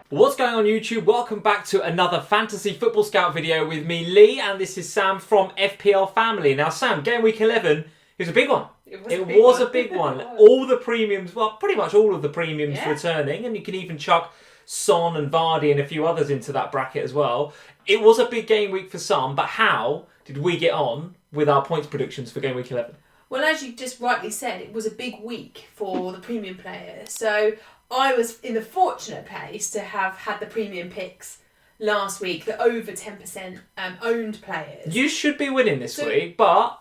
What's going on YouTube? Welcome back to another Fantasy Football Scout video with me, Lee, and this is Sam from FPL Family. Now Sam, game week 11 was a big one. It was a big one. All the premiums, well pretty much all of the premiums returning, and you can even chuck Son and Vardy and a few others into that bracket as well. It was a big game week for some, but how did we get on with our points predictions for game week 11? Well, as you just rightly said, it was a big week for the premium players. So I was in the fortunate place to have had the premium picks last week, the over 10% owned players. You should be winning this week, but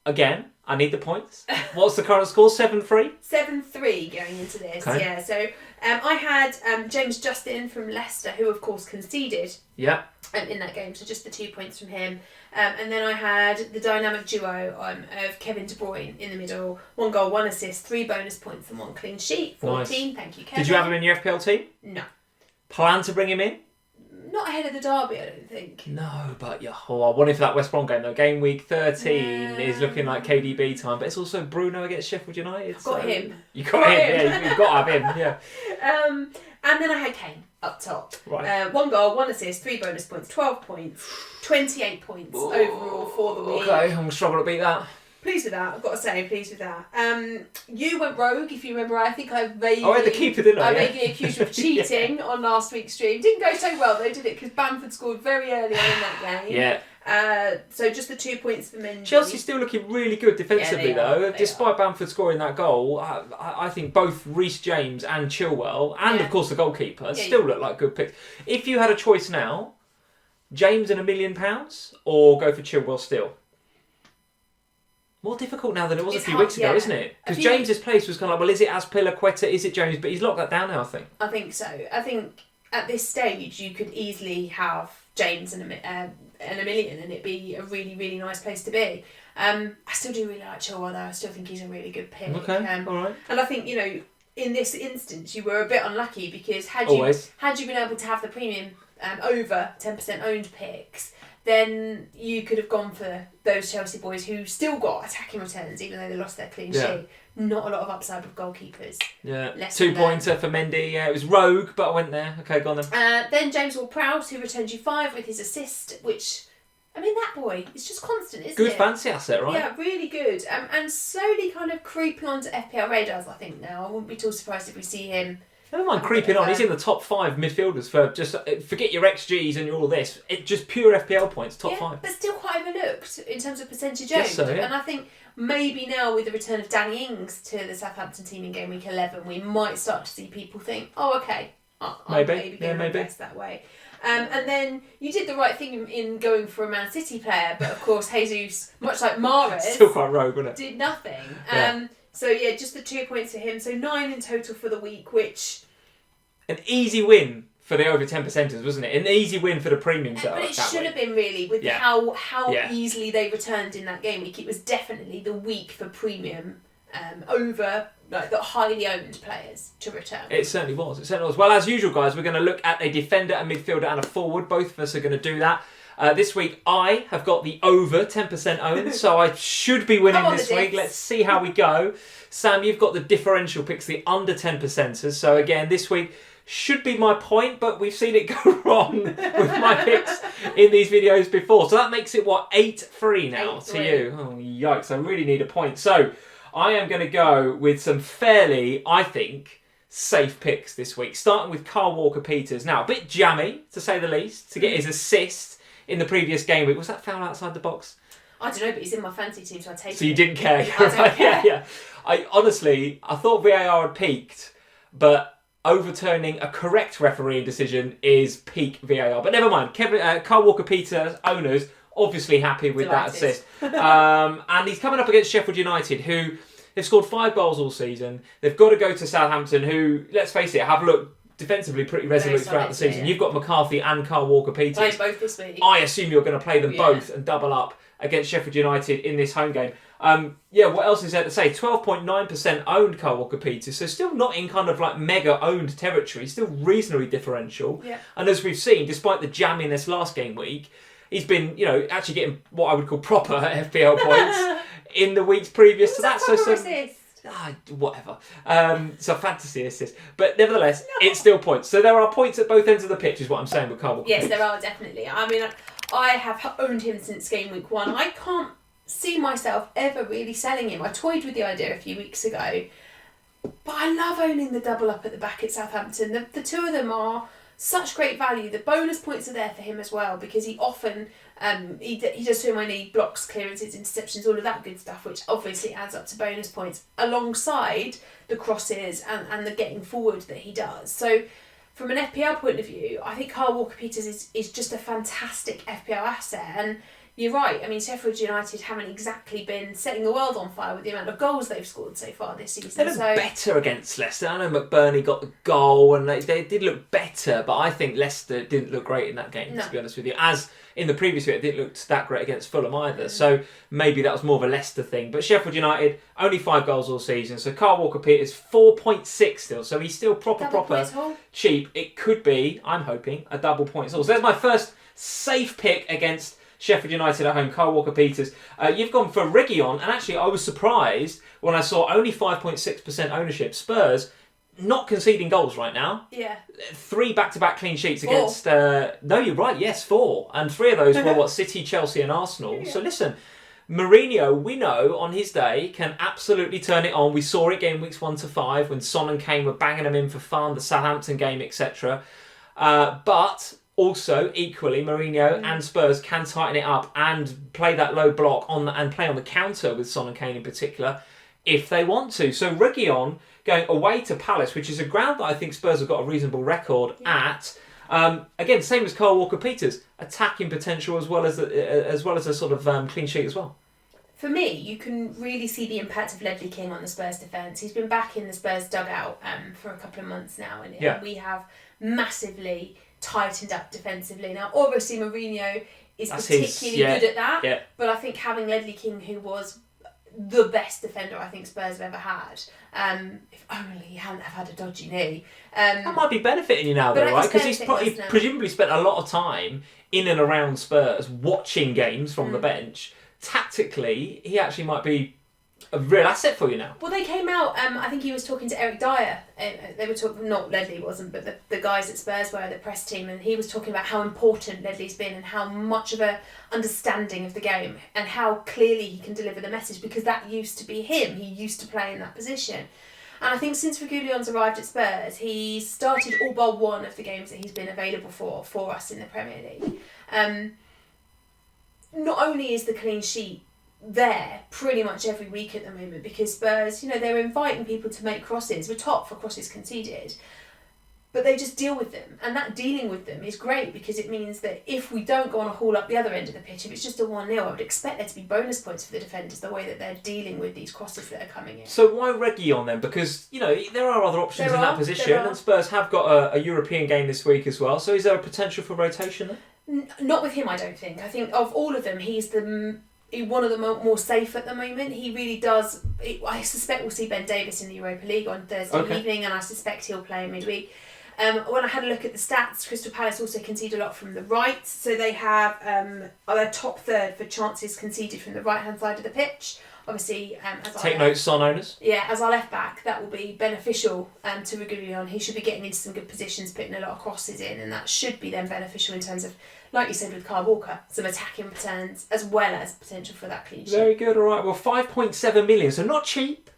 again, I need the points. What's the current score? 7-3? 7-3 going into this, okay. Yeah. So I had James Justin from Leicester, who of course conceded in that game, so just the 2 points from him. And then I had the dynamic duo of Kevin De Bruyne in the middle. 1 goal, 1 assist, 3 bonus points and 1 clean sheet. 14, nice. Thank you, Kevin. Did you have him in your FPL team? No. Plan to bring him in? Not ahead of the derby, I don't think. No, but I wanted for that West Brom game though. Game week 13 is looking like KDB time, but it's also Bruno against Sheffield United. I've got him. You got him, yeah. You've got to have him, yeah. And then I had Kane up top. Right. 1 goal, 1 assist, 3 bonus points, 12 points, 28 points overall for the week. Okay, I'm struggling to beat that. Pleased with that, I've got to say, pleased with that. You went rogue, if you remember. I think I vaguely... I had the keeper, didn't I? I vaguely accused you of cheating on last week's stream. Didn't go so well though, did it? Because Bamford scored very early on in that game. Yeah. So just the 2 points for Mendy. Chelsea's still looking really good defensively though. Despite Bamford scoring that goal, I think both Reece James and Chilwell, and of course the goalkeeper, still look like good picks. If you had a choice now, James and £1 million, or go for Chilwell still? More difficult now than it was a few weeks ago, isn't it? Because James's place was kind of like, well, is it Azpilicueta, is it James? But he's locked that down now, I think. I think so. I think at this stage you could easily have James and £1 million and it'd be a really, really nice place to be. I still do really like Chilwell though. I still think he's a really good pick. Okay, all right. And I think, in this instance you were a bit unlucky because had you been able to have the premium over 10% owned picks, then you could have gone for those Chelsea boys who still got attacking returns even though they lost their clean sheet. Not a lot of upside with goalkeepers. Yeah. 2-pointer for Mendy. Yeah, it was rogue, but I went there. Okay, go on then. Then James Ward-Prowse, who returned you 5 with his assist, which, that boy is just constant, isn't it? Good fancy asset, right? Yeah, really good. And slowly kind of creeping onto FPL radars, I think, now. I wouldn't be too surprised if we see him. Never mind creeping on. He's in the top 5 midfielders for just forget your XGs and all this. Just pure FPL points, top 5. But still quite overlooked in terms of percentage owned. So, and I think maybe now with the return of Danny Ings to the Southampton team in game week 11, we might start to see people think, oh, okay, I'm maybe going to invest that way. And then you did the right thing in going for a Man City player, but of course Jesus, much like Mahrez, still quite rogue, wasn't it? Did nothing. So just the 2 points for him. So 9 in total for the week, which... An easy win for the over 10%ers, wasn't it? An easy win for the premiums. But it should have been really, with how easily they returned in that game week. It was definitely the week for premium over the highly owned players to return. It certainly was. Well, as usual, guys, we're going to look at a defender, a midfielder and a forward. Both of us are going to do that. This week, I have got the over 10% owned, so I should be winning this week. Let's see how we go. Sam, you've got the differential picks, the under 10%ers. So again, this week should be my point, but we've seen it go wrong with my picks in these videos before. So that makes it, 8-3 now to you? Oh, yikes, I really need a point. So I am going to go with some fairly, I think, safe picks this week, starting with Kyle Walker-Peters. Now, a bit jammy, to say the least, to get his assist in the previous game week. Was that foul outside the box? I don't know, but he's in my fancy team, so I take it. So you didn't care? I don't care. Yeah. I thought VAR had peaked, but overturning a correct refereeing decision is peak VAR. But never mind. Kyle Walker-Peters owners obviously happy with that assist. And he's coming up against Sheffield United, who they've scored 5 goals all season. They've got to go to Southampton, who, let's face it, have looked defensively pretty resolute throughout the season. You've got McCarthy and Kyle Walker-Peters. Played both this week. I assume you're going to play them both and double up against Sheffield United in this home game. What else is there to say? 12.9% owned Kyle Walker-Peters, so still not in kind of like mega owned territory, still reasonably differential. Yeah. And as we've seen, despite the jamminess last game week, he's been, actually getting what I would call proper FPL points in the weeks previous to that. Assist? whatever. So fantasy assist. But nevertheless, it's still points. So there are points at both ends of the pitch, is what I'm saying with Kyle Walker. Yes, there are, definitely. I mean, I have owned him since game week 1. I can't see myself ever really selling him. I toyed with the idea a few weeks ago. But I love owning the double up at the back at Southampton. The two of them are such great value. The bonus points are there for him as well, because he often he does so many blocks, clearances, interceptions, all of that good stuff, which obviously adds up to bonus points alongside the crosses and the getting forward that he does. So from an FPL point of view, I think Kyle Walker-Peters is just a fantastic FPL asset. And you're right, I mean, Sheffield United haven't exactly been setting the world on fire with the amount of goals they've scored so far this season. They look better against Leicester. I know McBurney got the goal and they did look better, but I think Leicester didn't look great in that game, to be honest with you. As in the previous week, it didn't look that great against Fulham either. So maybe that was more of a Leicester thing. But Sheffield United, only 5 goals all season. So Kyle Walker-Peters, 4.6 still. So he's still proper cheap. It could be, I'm hoping, a double points haul. So there's my first safe pick against Sheffield United at home, Kyle Walker-Peters. You've gone for Reguilon, and actually I was surprised when I saw only 5.6% ownership. Spurs not conceding goals right now. Yeah. 3 back-to-back clean sheets against... no, you're right, yes, 4. And 3 of those were, City, Chelsea and Arsenal. Yeah. So listen, Mourinho, we know, on his day, can absolutely turn it on. We saw it game weeks 1 to 5 when Son and Kane were banging them in for fun, the Southampton game, etc. But... also, equally, Mourinho and Spurs can tighten it up and play that low block and play on the counter with Son and Kane in particular, if they want to. So Reguilon going away to Palace, which is a ground that I think Spurs have got a reasonable record at. Again, same as Kyle Walker-Peters, attacking potential as well as a sort of clean sheet as well. For me, you can really see the impact of Ledley King on the Spurs defence. He's been back in the Spurs dugout for a couple of months now, and we have massively tightened up defensively. Now, obviously, Mourinho is particularly good at that, but I think having Ledley King, who was the best defender I think Spurs have ever had, if only he hadn't have had a dodgy knee. That might be benefiting you now, though, right? Because he's presumably spent a lot of time in and around Spurs watching games from the bench. Tactically, he actually might be a real asset for you now. Well, they came out, I think he was talking to Eric Dyer. They were talking, not Ledley wasn't, but the guys at Spurs were, the press team, and he was talking about how important Ledley's been and how much of a understanding of the game and how clearly he can deliver the message, because that used to be him. He used to play in that position. And I think since Reguilon's arrived at Spurs, he's started all but one of the games that he's been available for us in the Premier League. Not only is the clean sheet there pretty much every week at the moment, because Spurs, they're inviting people to make crosses. We're top for crosses conceded, but they just deal with them, and that dealing with them is great, because it means that if we don't go on a haul up the other end of the pitch, if it's just a 1-0, I would expect there to be bonus points for the defenders, the way that they're dealing with these crosses that are coming in. So why Reguilon then? Because there are other options in that position, and Spurs have got a European game this week as well, so is there a potential for rotation there? Not with him, I don't think. I think of all of them, he's one of the more safe at the moment. He really does. I suspect we'll see Ben Davies in the Europa League on Thursday evening, and I suspect he'll play midweek. When I had a look at the stats, Crystal Palace also concede a lot from the right, so they have their top third for chances conceded from the right-hand side of the pitch. Obviously, take note, Son owners. Yeah, as our left back, that will be beneficial to Reguilon. He should be getting into some good positions, putting a lot of crosses in, and that should be then beneficial in terms of, like you said with Kyle Walker, some attacking returns as well as potential for that clean sheet. Very good. All right. Well, 5.7 million, so not cheap.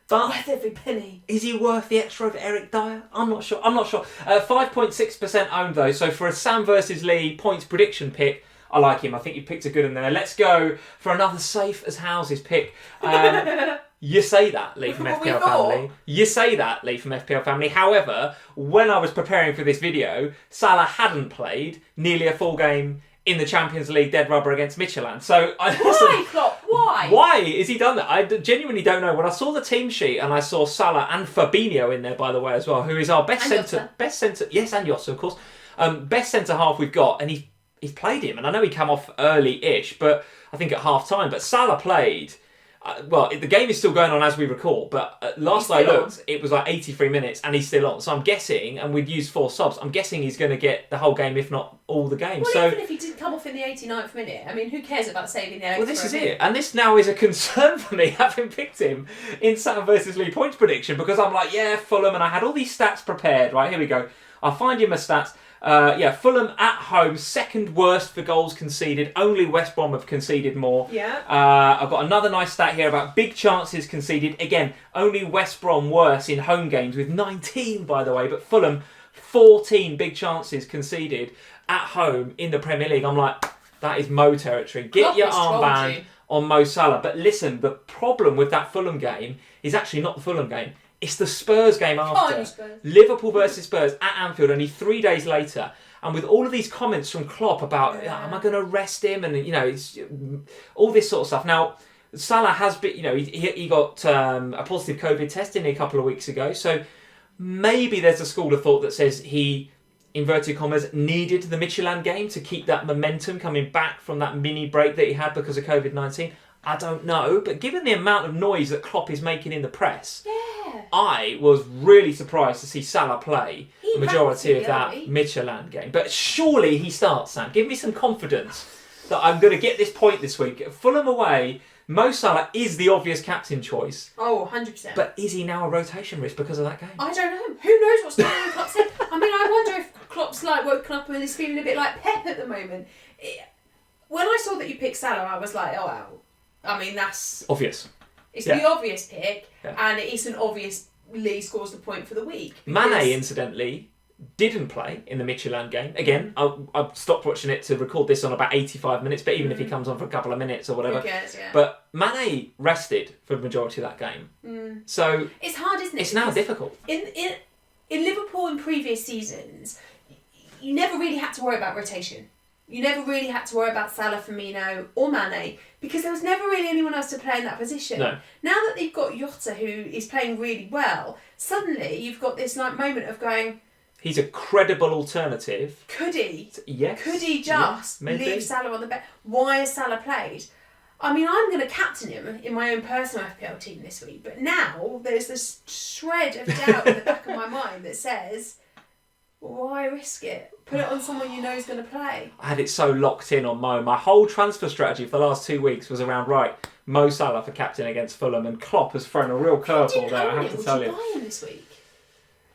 But worth every penny. Is he worth the extra of Eric Dyer? I'm not sure. 5.6% owned though. So for a Sam versus Lee points prediction pick, I like him. I think you picked a good one there. Let's go for another safe as houses pick. You say that, Lee from FPL Family. You say that, Lee from FPL Family. However, when I was preparing for this video, Salah hadn't played nearly a full game in the Champions League dead rubber against Midtjylland. So why, Klopp? Why? Why has he done that? I genuinely don't know. When I saw the team sheet and I saw Salah and Fabinho in there, by the way, as well, who is our best centre, yes, and Yossa, of course, best centre half we've got, and he's played him, and I know he came off early-ish, but I think at half time. But Salah played. Well, the game is still going on as we record, but last I looked, it was like 83 minutes and he's still on. So I'm guessing, and we'd used 4 subs, I'm guessing he's going to get the whole game, if not all the game. Well, so, even if he didn't come off in the 89th minute, I mean, who cares about saving the legs? Well, this is it. And this now is a concern for me, having picked him in Sam versus Lee points prediction, because I'm like, yeah, Fulham, and I had all these stats prepared. Right, here we go. I'll find you my stats. Fulham at home, second worst for goals conceded. Only West Brom have conceded more. Yeah. I've got another nice stat here about big chances conceded. Again, only West Brom worse in home games with 19, by the way. But Fulham, 14 big chances conceded at home in the Premier League. I'm like, that is Mo territory. Get your armband on Mo Salah. But listen, the problem with that Fulham game is actually not the Fulham game. It's the Spurs game after. Liverpool versus Spurs at Anfield only 3 days later. And with all of these comments from Klopp about, am I going to rest him? And, it's all this sort of stuff. Now, Salah has been, he got a positive COVID test a couple of weeks ago. So maybe there's a school of thought that says he, inverted commas, needed the Midtjylland game to keep that momentum coming back from that mini break that he had because of COVID-19. I don't know, but given the amount of noise that Klopp is making in the press, I was really surprised to see Salah play the majority of that Midtjylland game. But surely he starts, Sam. Give me some confidence that I'm going to get this point this week. Fulham away, Mo Salah is the obvious captain choice. Oh, 100%. But is he now a rotation risk because of that game? I don't know. Who knows what's going on in Klopp's head? I mean, I wonder if Klopp's woken up and is feeling a bit like Pep at the moment. When I saw that you picked Salah, I was like, oh, wow. I mean, that's... obvious. It's the obvious pick, and it isn't obvious Lee scores the point for the week. Mane, incidentally, didn't play in the Midtjylland game. Again, I've stopped watching it to record this on about 85 minutes, but even if he comes on for a couple of minutes or whatever. Who cares, yeah. But Mane rested for the majority of that game. So... it's hard, isn't it? It's now difficult. In Liverpool in previous seasons, you never really had to worry about rotation. You never really had to worry about Salah, Firmino or Mane because there was never really anyone else to play in that position. No. Now that they've got Jota, who is playing really well, suddenly you've got this moment of going... he's a credible alternative. Could he? Yes. Could he just leave Salah on the bench? Why has Salah played? I mean, I'm going to captain him in my own personal FPL team this week, but now there's this shred of doubt in the back of my mind that says... why risk it? Put it on someone you know is going to play. I had it so locked in on Mo. My whole transfer strategy for the last 2 weeks was around, Mo Salah for captain against Fulham, and Klopp has thrown a real curveball there, I have to tell you. Would you buy him this week?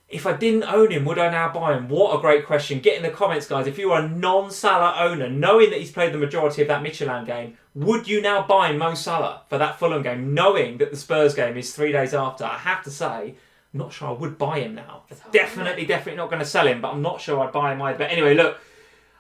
If I didn't own him, would I now buy him? What a great question. Get in the comments, guys. If you are a non-Salah owner, knowing that he's played the majority of that Midtjylland game, would you now buy Mo Salah for that Fulham game, knowing that the Spurs game is 3 days after? I have to say... I'm not sure I would buy him now. Definitely not going to sell him, but I'm not sure I'd buy him either. But anyway, look,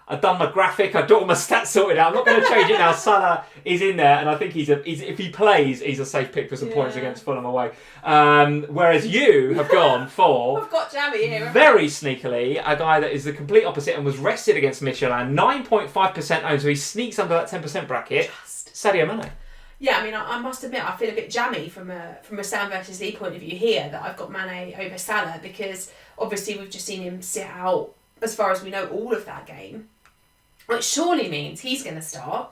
I've done my graphic, I've got all my stats sorted out. I'm not going to change it now. Salah is in there, and I think if he plays, he's a safe pick for some points against Fulham away. Whereas you have gone for... I've got Jammy here. Very sneakily, a guy that is the complete opposite and was rested against Midtjylland. 9.5% owned, so he sneaks under that 10% bracket. Sadio Mane. Yeah, I mean, I must admit, I feel a bit jammy from a Sam versus Lee point of view here that I've got Mane over Salah because obviously we've just seen him sit out, as far as we know, all of that game. Which surely means he's going to start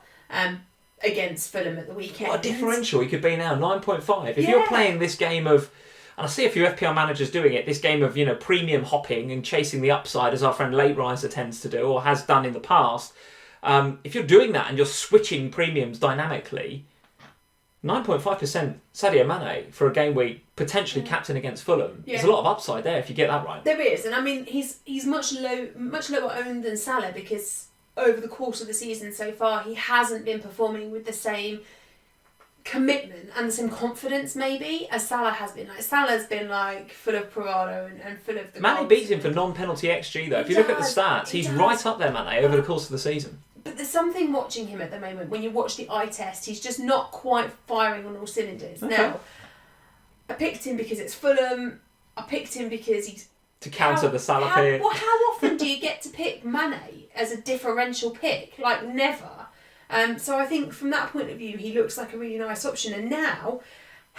against Fulham at the weekend. What a differential he could be now, 9.5. If you're playing this game of, and I see a few FPL managers doing it, this game of, premium hopping and chasing the upside as our friend Late Riser tends to do or has done in the past, if you're doing that and you're switching premiums dynamically... 9.5% Sadio Mane for a game week, potentially captain against Fulham. There's a lot of upside there if you get that right. There is, and I mean he's much lower owned than Salah because over the course of the season so far he hasn't been performing with the same commitment and the same confidence maybe as Salah has been. Salah's been full of bravado and full of the Mane beats him for non-penalty XG though. If you look at the stats, he's right up there, Mane, over the course of the season. But there's something watching him at the moment. When you watch the eye test, he's just not quite firing on all cylinders. Okay. Now, I picked him because it's Fulham. I picked him because he's... to counter the Salah pick. Well, how often do you get to pick Mane as a differential pick? Never. So I think from that point of view, he looks like a really nice option. And now,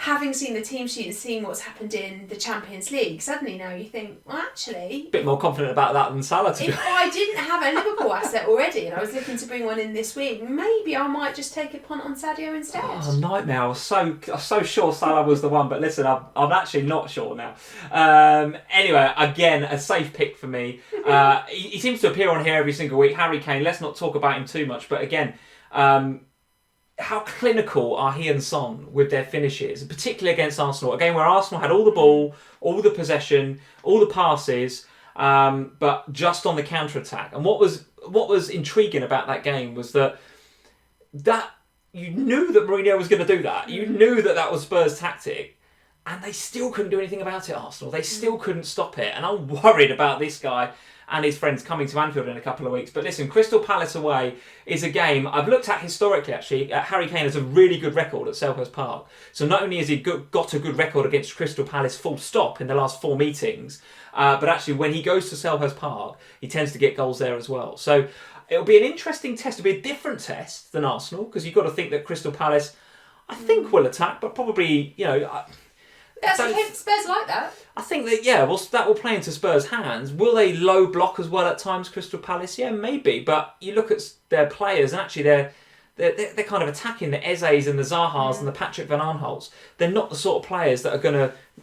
having seen the team sheet and seeing what's happened in the Champions League, suddenly now you think, well, actually... A bit more confident about that than Salah, to be honest. If I didn't have a Liverpool asset already and I was looking to bring one in this week, maybe I might just take a punt on Sadio instead. Oh, nightmare. I was so sure Salah was the one, but listen, I'm actually not sure now. Anyway, again, a safe pick for me. He seems to appear on here every single week. Harry Kane, let's not talk about him too much, but again... how clinical are he and Son with their finishes, particularly against Arsenal? A game where Arsenal had all the ball, all the possession, all the passes, but just on the counter-attack. And what was intriguing about that game was that you knew that Mourinho was going to do that. You knew that was Spurs' tactic, and they still couldn't do anything about it, Arsenal. They still couldn't stop it. And I'm worried about this guy and his friends coming to Anfield in a couple of weeks. But listen, Crystal Palace away is a game I've looked at historically, actually. Harry Kane has a really good record at Selhurst Park. So not only has he got a good record against Crystal Palace full stop in the last 4 meetings, but actually when he goes to Selhurst Park, he tends to get goals there as well. So it'll be an interesting test. It'll be a different test than Arsenal, because you've got to think that Crystal Palace, I think, will attack, but probably, That's okay. Spurs like that. I think that, that will play into Spurs' hands. Will they low block as well at times, Crystal Palace? Yeah, maybe. But you look at their players, and actually they're kind of attacking the Ezes and the Zahas and the Patrick Van Aanholts. They're not the sort of players that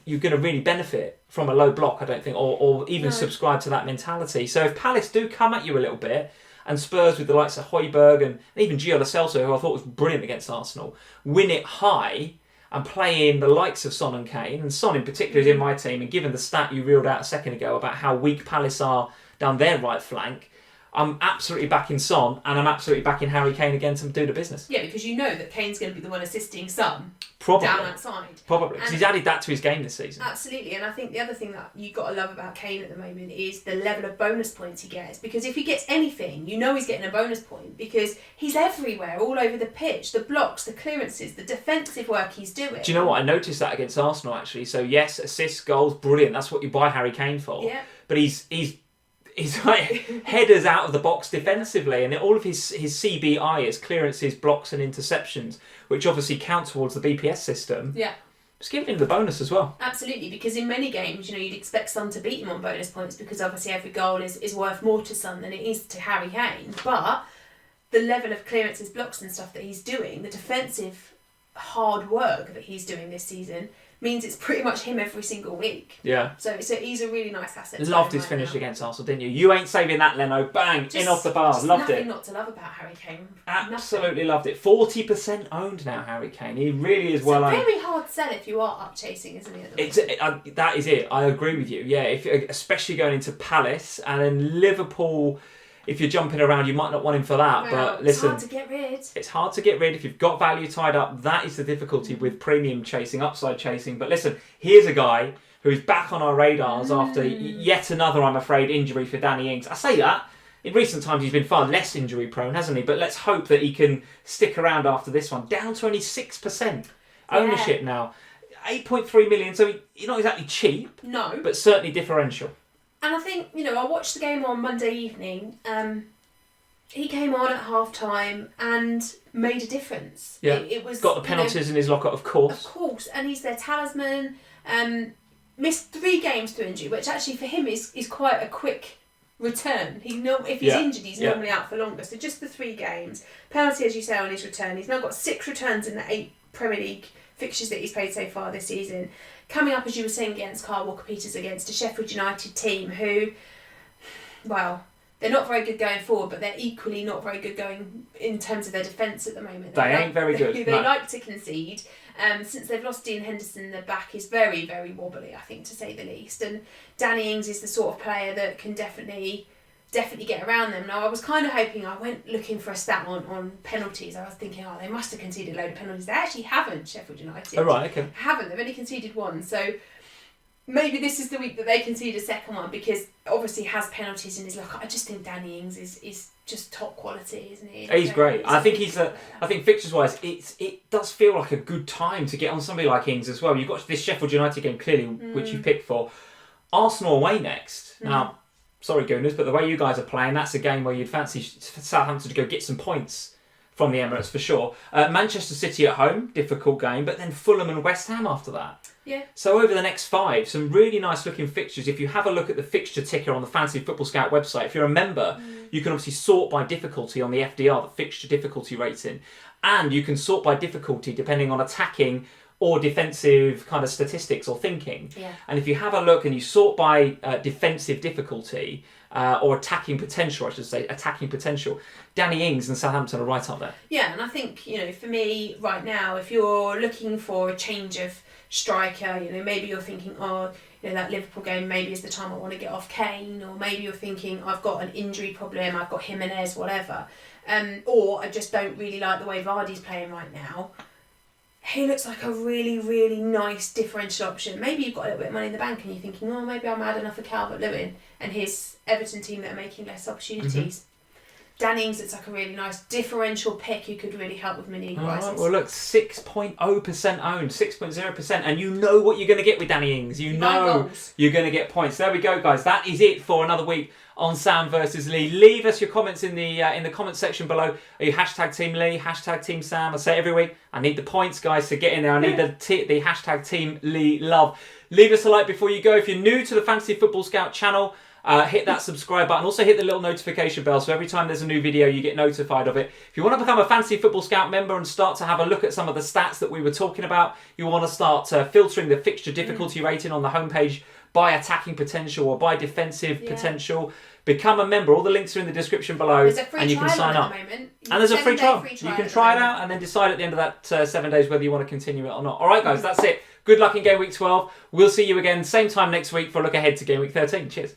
you're going to really benefit from a low block, I don't think, or even subscribe to that mentality. So if Palace do come at you a little bit, and Spurs with the likes of Højbjerg and even Gio Lo Celso, who I thought was brilliant against Arsenal, win it high and play in the likes of Son and Kane, and Son in particular is in my team, and given the stat you reeled out a second ago about how weak Palace are down their right flank, I'm absolutely backing Son, and I'm absolutely backing Harry Kane again to do the business. Yeah, because you know that Kane's going to be the one assisting Son down that side. Probably, because he's added that to his game this season. Absolutely, and I think the other thing that you've got to love about Kane at the moment is the level of bonus points he gets. Because if he gets anything, you know he's getting a bonus point, because he's everywhere, all over the pitch. The blocks, the clearances, the defensive work he's doing. Do you know what? I noticed that against Arsenal, actually. So yes, assists, goals, brilliant. That's what you buy Harry Kane for. Yeah. But he's like headers out of the box defensively, and all of his CBI is clearances, blocks and interceptions, which obviously count towards the BPS system. Yeah. Just giving him the bonus as well. Absolutely, because in many games, you'd expect Son to beat him on bonus points, because obviously every goal is worth more to Son than it is to Harry Kane. But the level of clearances, blocks and stuff that he's doing, the defensive hard work that he's doing this season, means it's pretty much him every single week. Yeah. So he's a really nice asset. Loved his finish against Arsenal, didn't you? You ain't saving that, Leno. Bang! In off the bar. Loved it. Nothing not to love about Harry Kane. Absolutely loved it. 40% owned now, Harry Kane. He really is well owned. It's a very hard sell if you are up chasing, isn't it? That is it. I agree with you. Yeah, especially going into Palace and then Liverpool. If you're jumping around, you might not want him for that. But listen, it's hard to get rid. It's hard to get rid. If you've got value tied up, that is the difficulty with premium chasing, upside chasing. But listen, here's a guy who's back on our radars after yet another, I'm afraid, injury for Danny Ings. I say that. In recent times, he's been far less injury prone, hasn't he? But let's hope that he can stick around after this one. Down to only 6% ownership now. 8.3 million, so he's not exactly cheap. No. But certainly differential. And I think, I watched the game on Monday evening. He came on at half-time and made a difference. Yeah, it was got the penalties in his locker, of course. Of course, and he's their talisman. Missed 3 games through injury, which actually for him is quite a quick return. If he's injured, he's normally out for longer. So just the 3 games. Penalty, as you say, on his return. He's now got 6 returns in the 8 Premier League fixtures that he's played so far this season. Coming up, as you were saying, against Kyle Walker-Peters, against a Sheffield United team who, well, they're not very good going forward, but they're equally not very good going in terms of their defence at the moment. They ain't very good. They like to concede. Since they've lost Dean Henderson, the back is very, very wobbly, I think, to say the least. And Danny Ings is the sort of player that can definitely get around them. Now, I was kind of hoping, I went looking for a stat on penalties. I was thinking, they must have conceded a load of penalties. They actually haven't, Sheffield United. Oh, right, okay. Haven't. They've only conceded 1. So maybe this is the week that they concede a second one, because obviously he has penalties in his locker. I just think Danny Ings is just top quality, isn't he? He's great. I think I think fixtures wise, it does feel like a good time to get on somebody like Ings as well. You've got this Sheffield United game clearly, which you picked for. Arsenal away next. Now, sorry Gooners, but the way you guys are playing, that's a game where you'd fancy Southampton to go get some points from the Emirates for sure. Manchester City at home, difficult game, but then Fulham and West Ham after that. Yeah. So over the next 5, some really nice looking fixtures. If you have a look at the fixture ticker on the Fantasy Football Scout website, if you're a member, you can obviously sort by difficulty on the FDR, the fixture difficulty rating. And you can sort by difficulty depending on attacking or defensive kind of statistics or thinking. Yeah. And if you have a look and you sort by defensive difficulty, or attacking potential, I should say, attacking potential, Danny Ings and Southampton are right up there. Yeah, and I think, for me right now, if you're looking for a change of striker, maybe you're thinking, that Liverpool game maybe is the time I want to get off Kane, or maybe you're thinking I've got an injury problem, I've got Jimenez, whatever, or I just don't really like the way Vardy's playing right now. He looks like a really, really nice differential option. Maybe you've got a little bit of money in the bank and you're thinking, maybe I'm mad enough for Calvert-Lewin and his Everton team that are making less opportunities. Dan Ings looks like a really nice differential pick who could really help with mini crisis. Right, well, look, 6.0% owned, 6.0%, and you know what you're going to get with Danny Ings. You know you're going to get points. There we go, guys. That is it for another week on Sam versus Lee. Leave us your comments in the comments section below. Are you hashtag Team Lee, hashtag Team Sam? I say it every week. I need the points, guys, to get in there. I need the hashtag Team Lee love. Leave us a like before you go. If you're new to the Fantasy Football Scout channel, hit that subscribe button. Also hit the little notification bell so every time there's a new video you get notified of it. If you want to become a Fantasy Football Scout member and start to have a look at some of the stats that we were talking about, you want to start filtering the fixture difficulty rating on the homepage by attacking potential or by defensive potential, become a member. All the links are in the description below and you can sign up. And there's a free trial. You can try it out and then decide at the end of that 7 days whether you want to continue it or not. Alright guys, that's it. Good luck in Game Week 12. We'll see you again same time next week for a look ahead to Game Week 13. Cheers.